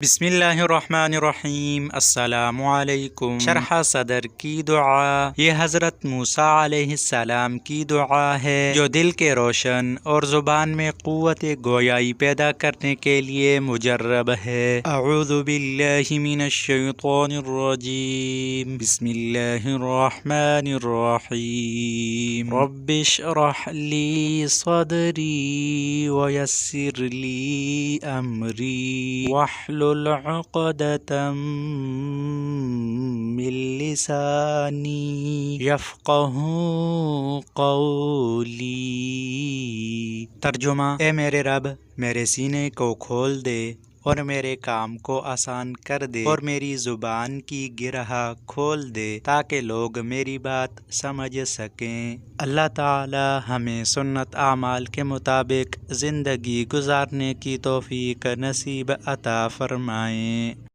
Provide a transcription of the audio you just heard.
بسم اللہ الرحمن الرحیم۔ السلام علیکم۔ شرح صدر کی دعا۔ یہ حضرت موسیٰ علیہ السلام کی دعا ہے جو دل کے روشن اور زبان میں قوت گویائی پیدا کرنے کے لیے مجرب ہے۔ اعوذ باللہ من الشیطان الرجیم، بسم اللہ الرحمن الرحیم۔ رب اشرح لی صدری ویسر لی امری واحلل عقدۃ من لسانی یفقہوا قولی۔ ترجمہ: اے میرے رب، میرے سینے کو کھول دے اور میرے کام کو آسان کر دے اور میری زبان کی گرہ کھول دے تاکہ لوگ میری بات سمجھ سکیں۔ اللہ تعالی ہمیں سنت اعمال کے مطابق زندگی گزارنے کی توفیق نصیب عطا فرمائیں۔